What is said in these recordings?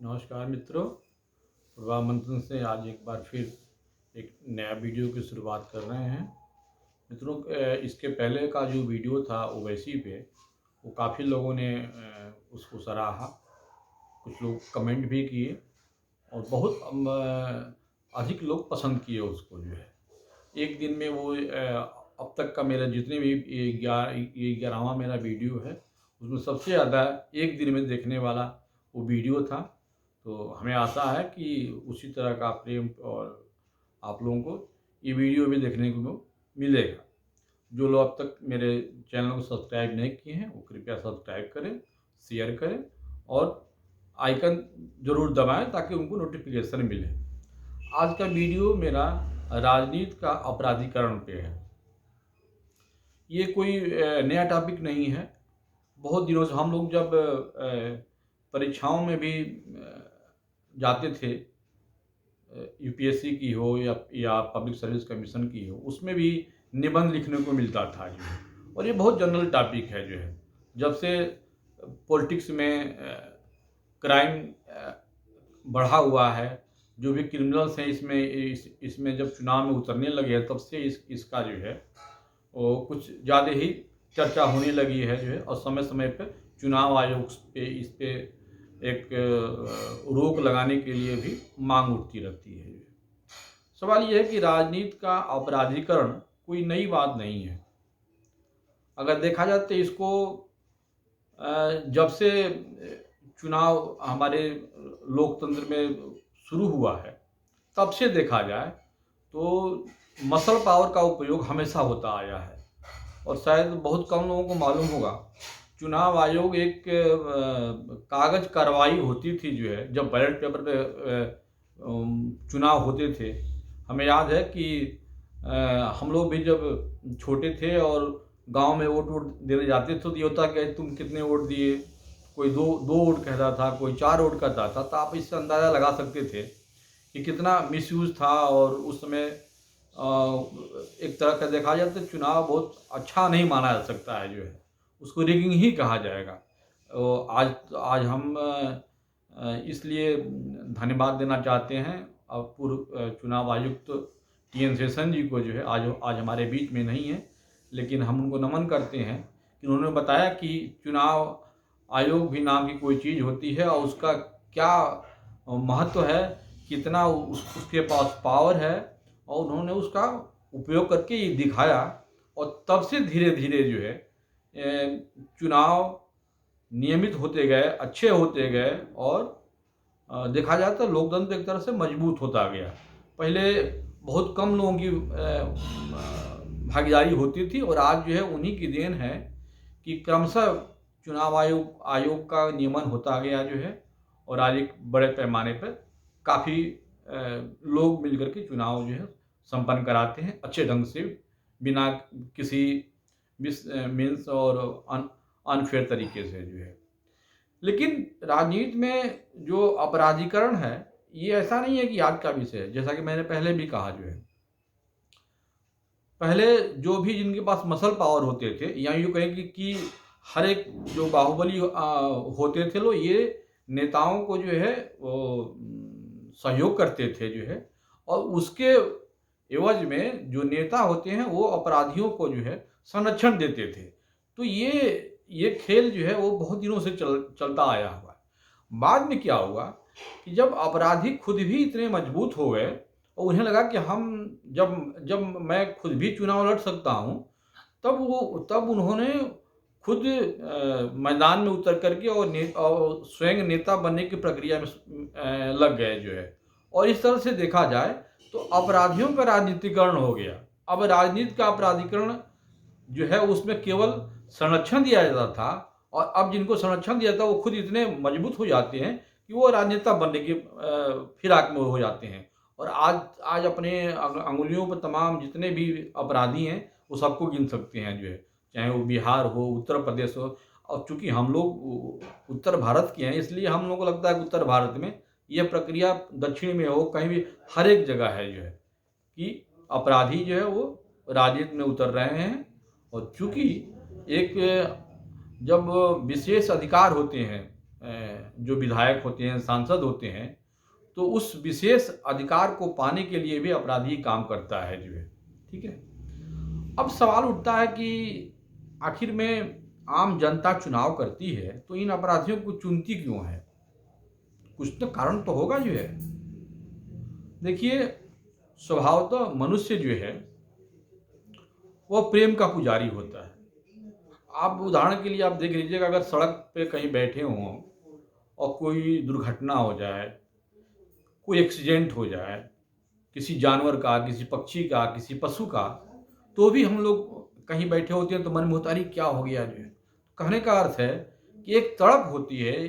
नमस्कार मित्रों, प्रवाह मंथन से आज एक बार फिर एक नया वीडियो की शुरुआत कर रहे हैं। मित्रों, इसके पहले का जो वीडियो था ओवैसी पे, वो काफ़ी लोगों ने उसको सराहा, कुछ लोग कमेंट भी किए और बहुत अधिक लोग पसंद किए उसको जो है। एक दिन में वो अब तक का मेरा जितने भी ये 11वां मेरा वीडियो है, उसमें सबसे ज़्यादा एक दिन में देखने वाला वो वीडियो था। तो हमें आशा है कि उसी तरह का प्रेम और आप लोगों को ये वीडियो भी देखने को मिलेगा। जो लोग अब तक मेरे चैनल को सब्सक्राइब नहीं किए हैं, वो कृपया सब्सक्राइब करें, शेयर करें और आइकन ज़रूर दबाएं ताकि उनको नोटिफिकेशन मिले। आज का वीडियो मेरा राजनीति का अपराधीकरण पे है। ये कोई नया टॉपिक नहीं है। बहुत दिनों से हम लोग जब परीक्षाओं में भी जाते थे, यूपीएससी की हो या पब्लिक सर्विस कमीशन की हो, उसमें भी निबंध लिखने को मिलता था जो है। और ये बहुत जनरल टॉपिक है जो है। जब से पॉलिटिक्स में क्राइम बढ़ा हुआ है, जो भी क्रिमिनल्स हैं इसमें जब चुनाव में उतरने लगे हैं, तब से इसका जो है वो कुछ ज़्यादा ही चर्चा होने लगी है जो है। और समय समय पर चुनाव आयोग पे इस पे एक रोक लगाने के लिए भी मांग उठती रहती है। सवाल यह है कि राजनीति का अपराधीकरण कोई नई बात नहीं है। अगर देखा जाए तो इसको जब से चुनाव हमारे लोकतंत्र में शुरू हुआ है, तब से देखा जाए तो मसल पावर का उपयोग हमेशा होता आया है। और शायद बहुत कम लोगों को मालूम होगा, चुनाव आयोग एक कागज कार्रवाई होती थी जो है, जब बैलेट पेपर पे चुनाव होते थे। हमें याद है कि हम लोग भी जब छोटे थे और गांव में वोट देने जाते थे, तो ये होता कि तुम कितने वोट दिए। कोई दो वोट कहता था, कोई 4 वोट कहता था। तो आप इससे अंदाज़ा लगा सकते थे कि कितना मिसयूज था। और उस समय एक तरह का देखा जाए तो चुनाव बहुत अच्छा नहीं माना जा सकता है जो है, उसको रिगिंग ही कहा जाएगा। आज हम इसलिए धन्यवाद देना चाहते हैं अब पूर्व चुनाव आयुक्त टी.एन. शेषन जी को जो है, आज हमारे बीच में नहीं है, लेकिन हम उनको नमन करते हैं कि उन्होंने बताया कि चुनाव आयोग भी नाम की कोई चीज़ होती है और उसका क्या महत्व है, कितना उसके पास पावर है, और उन्होंने उसका उपयोग करके ये दिखाया। और तब से धीरे धीरे जो है चुनाव नियमित होते गए, अच्छे होते गए और देखा जाए तो लोकतंत्र एक तरह से मजबूत होता गया। पहले बहुत कम लोगों की भागीदारी होती थी, और आज जो है उन्हीं की देन है कि क्रमशः चुनाव आयोग का नियमन होता गया जो है। और आज एक बड़े पैमाने पर काफ़ी लोग मिलकर के चुनाव जो है संपन्न कराते हैं अच्छे ढंग से, बिना किसी मीन्स और अनफेयर तरीके से जो है। लेकिन राजनीति में जो अपराधीकरण है, ये ऐसा नहीं है कि आज का विषय है। जैसा कि मैंने पहले भी कहा जो है, पहले जो भी जिनके पास मसल पावर होते थे, या यूँ कहें कि हर एक जो बाहुबली होते थे, लोग ये नेताओं को जो है वो सहयोग करते थे जो है। और उसके एवज में जो नेता होते हैं वो अपराधियों को जो है संरक्षण देते थे। तो ये खेल जो है वो बहुत दिनों से चलता आया हुआ है। बाद में क्या हुआ कि जब अपराधी खुद भी इतने मजबूत हो गए और उन्हें लगा कि हम जब मैं खुद भी चुनाव लड़ सकता हूँ, तब उन्होंने खुद मैदान में उतर करके और स्वयं नेता बनने की प्रक्रिया में लग गए जो है। और इस तरह से देखा जाए तो अपराधियों का राजनीतिकरण हो गया। अब राजनीति का अपराधीकरण जो है उसमें केवल संरक्षण दिया जाता था, और अब जिनको संरक्षण दिया जाता है वो खुद इतने मजबूत हो जाते हैं कि वो राजनेता बनने की फिराक में हो जाते हैं। और आज अपने अंगुलियों पर तमाम जितने भी अपराधी हैं वो सबको गिन सकते हैं जो है, चाहे वो बिहार हो, उत्तर प्रदेश हो। और चूंकि हम लोग उत्तर भारत के हैं, इसलिए हम लोग को लगता है कि उत्तर भारत में ये प्रक्रिया दक्षिण में हो, कहीं भी हर एक जगह है जो है कि अपराधी जो है वो राजनीति में उतर रहे हैं। और चूंकि एक जब विशेष अधिकार होते हैं जो विधायक होते हैं, सांसद होते हैं, तो उस विशेष अधिकार को पाने के लिए भी अपराधी काम करता है जो है, ठीक है। अब सवाल उठता है कि आखिर में आम जनता चुनाव करती है तो इन अपराधियों को चुनती क्यों है? कुछ तो कारण तो होगा जो है। देखिए, स्वभावतः मनुष्य जो है वह प्रेम का पुजारी होता है। आप उदाहरण के लिए आप देख लीजिएगा, अगर सड़क पे कहीं बैठे हों और कोई दुर्घटना हो जाए, कोई एक्सीडेंट हो जाए, किसी जानवर का, किसी पक्षी का, किसी पशु का, तो भी हम लोग कहीं बैठे होते हैं तो मन में होता है, अरे क्या हो गया जो है। कहने का अर्थ है कि एक तड़प होती है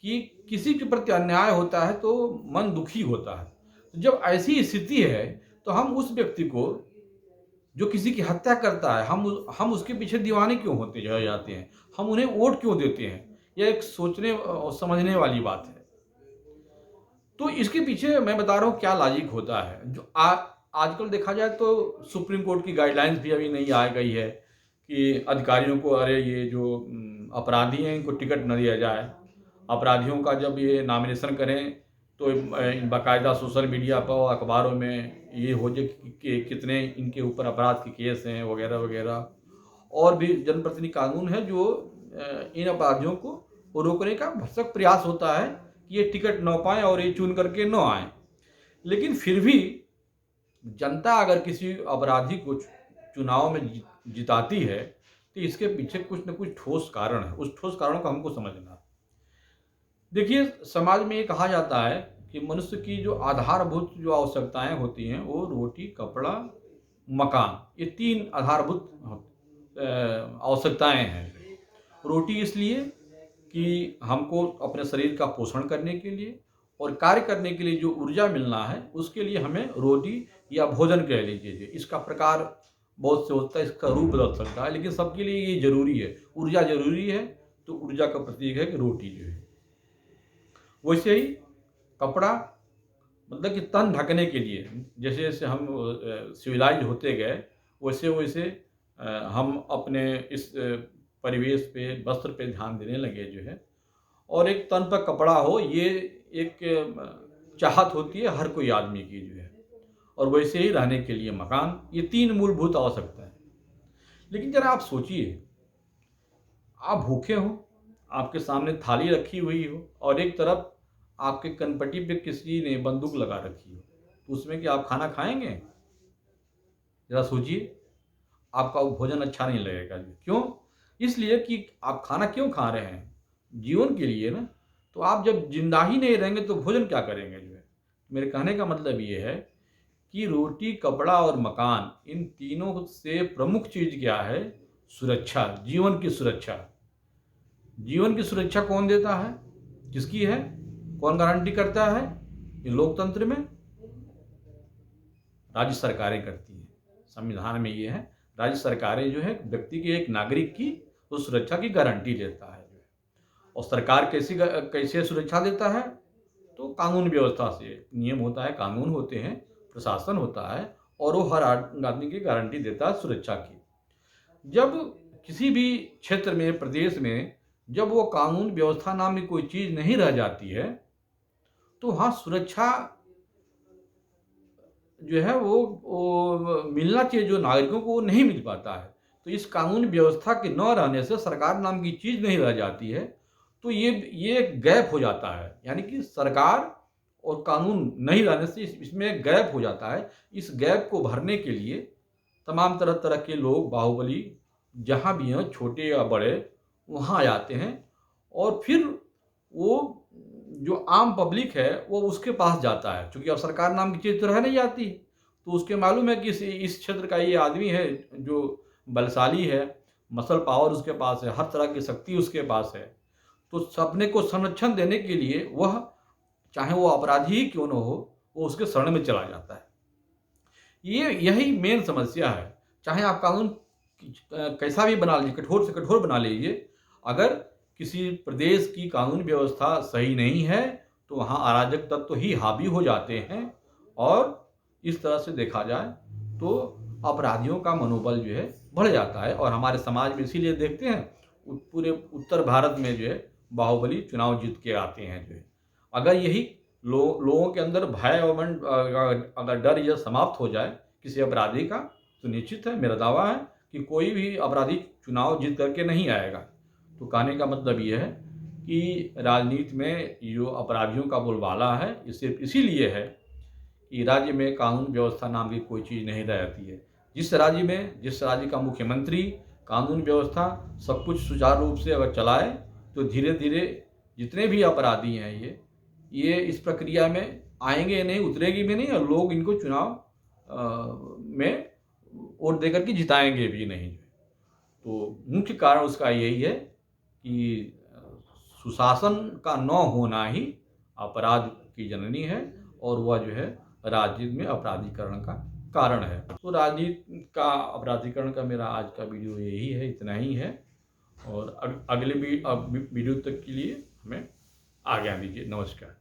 कि किसी के प्रति अन्याय होता है तो मन दुखी होता है। तो जब ऐसी स्थिति है तो हम उस व्यक्ति को जो किसी की हत्या करता है, हम उसके पीछे दीवाने क्यों होते जो जाते हैं, हम उन्हें वोट क्यों देते हैं? यह एक सोचने और समझने वाली बात है। तो इसके पीछे मैं बता रहा हूँ क्या लॉजिक होता है। जो आजकल देखा जाए तो सुप्रीम कोर्ट की गाइडलाइंस भी अभी नहीं आ गई है कि अधिकारियों को, अरे ये जो अपराधी हैं इनको टिकट न दिया जाए। अपराधियों का जब ये नॉमिनेशन करें तो बाकायदा सोशल मीडिया पर, अखबारों में ये हो जाए कि कितने इनके ऊपर अपराध के केस हैं वगैरह वगैरह। और भी जनप्रतिनिधि कानून है जो इन अपराधियों को रोकने का भरसक प्रयास होता है कि ये टिकट न पाएँ और ये चुन करके न आएँ। लेकिन फिर भी जनता अगर किसी अपराधी को चुनाव में जिताती है तो इसके पीछे कुछ न कुछ ठोस कारण है। उस ठोस कारण को हमको समझना है। देखिए, समाज में ये कहा जाता है कि मनुष्य की जो आधारभूत जो आवश्यकताएं होती हैं वो रोटी, कपड़ा, मकान, ये 3 आधारभूत आवश्यकताएं हैं। रोटी इसलिए कि हमको अपने शरीर का पोषण करने के लिए और कार्य करने के लिए जो ऊर्जा मिलना है उसके लिए हमें रोटी या भोजन कह लीजिए। इसका प्रकार बहुत से होता है, इसका रूप बदल सकता है, लेकिन सबके लिए ये जरूरी है। ऊर्जा जरूरी है तो ऊर्जा का प्रतीक है कि रोटी जो है। वैसे ही कपड़ा, मतलब कि तन ढकने के लिए, जैसे जैसे हम सिविलाइज होते गए वैसे वैसे हम अपने इस परिवेश पे, वस्त्र पे ध्यान देने लगे जो है। और एक तन पर कपड़ा हो, ये एक चाहत होती है हर कोई आदमी की जो है। और वैसे ही रहने के लिए मकान, ये 3 मूलभूत आवश्यकता है। लेकिन जरा आप सोचिए, आप भूखे हो, आपके सामने थाली रखी हुई हो और एक तरफ आपके कनपट्टी पे किसी ने बंदूक लगा रखी हो, तो उसमें क्या आप खाना खाएंगे? जरा सोचिए, आपका वो भोजन अच्छा नहीं लगेगा। क्यों? इसलिए कि आप खाना क्यों खा रहे हैं? जीवन के लिए ना। तो आप जब जिंदा ही नहीं रहेंगे तो भोजन क्या करेंगे जो है। मेरे कहने का मतलब ये है कि रोटी, कपड़ा और मकान, इन तीनों से प्रमुख चीज क्या है? सुरक्षा, जीवन की सुरक्षा। जीवन की सुरक्षा कौन देता है? किसकी है? कौन गारंटी करता है? ये लोकतंत्र में राज्य सरकारें करती हैं। संविधान में ये है, राज्य सरकारें जो है व्यक्ति के, एक नागरिक की तो सुरक्षा की गारंटी देता है। और सरकार कैसे सुरक्षा देता है? तो कानून व्यवस्था से। नियम होता है, कानून होते हैं, प्रशासन होता है और वो हर आदमी की गारंटी देता है सुरक्षा की। जब किसी भी क्षेत्र में, प्रदेश में जब वो कानून व्यवस्था नाम की कोई चीज नहीं रह जाती है तो वहाँ सुरक्षा जो है वो मिलना चाहिए जो नागरिकों को, वो नहीं मिल पाता है। तो इस कानून व्यवस्था के न रहने से, सरकार नाम की चीज नहीं रह जाती है, तो ये गैप हो जाता है। यानी कि सरकार और कानून नहीं रहने से इसमें एक गैप हो जाता है। इस गैप को भरने के लिए तमाम तरह तरह के लोग, बाहुबली जहाँ भी हैं, छोटे या बड़े, वहाँ आ जाते हैं। और फिर वो जो आम पब्लिक है वो उसके पास जाता है, क्योंकि अब सरकार नाम की चीज तो रह नहीं जाती। तो उसके मालूम है कि इस क्षेत्र का ये आदमी है जो बलशाली है, मसल पावर उसके पास है, हर तरह की शक्ति उसके पास है। तो सपने को संरक्षण देने के लिए वह, चाहे वो अपराधी ही क्यों न हो, वो उसके शरण में चला जाता है। यही मेन समस्या है। चाहे आप कानून कैसा भी बना लीजिए, कठोर से कठोर बना लीजिए, अगर किसी प्रदेश की कानून व्यवस्था सही नहीं है तो वहाँ अराजक तत्व ही हावी हो जाते हैं। और इस तरह से देखा जाए तो अपराधियों का मनोबल जो है बढ़ जाता है। और हमारे समाज में इसीलिए देखते हैं पूरे उत्तर भारत में जो है बाहुबली चुनाव जीत के आते हैं जो है। अगर यही लोगों के अंदर भय और अगर डर यह समाप्त हो जाए किसी अपराधी का, तो निश्चित है, मेरा दावा है कि कोई भी अपराधी चुनाव जीत करके नहीं आएगा। तो कहने का मतलब यह है कि राजनीति में जो अपराधियों का बोलबाला है, ये सिर्फ इसीलिए है कि राज्य में कानून व्यवस्था नाम की कोई चीज़ नहीं रहती है। जिस राज्य का मुख्यमंत्री कानून व्यवस्था सब कुछ सुचारू रूप से अगर चलाए, तो धीरे धीरे जितने भी अपराधी हैं ये इस प्रक्रिया में आएंगे नहीं, उतरेगी भी नहीं, और लोग इनको चुनाव में वोट देकर के जिताएंगे भी नहीं। तो मुख्य कारण उसका यही है कि सुशासन का न होना ही अपराध की जननी है, और वह जो है राजनीति में अपराधीकरण का कारण है। तो राजनीति का अपराधीकरण का मेरा आज का वीडियो यही है, इतना ही है। और अगले वीडियो तक के लिए हमें आज्ञा दीजिए। नमस्कार।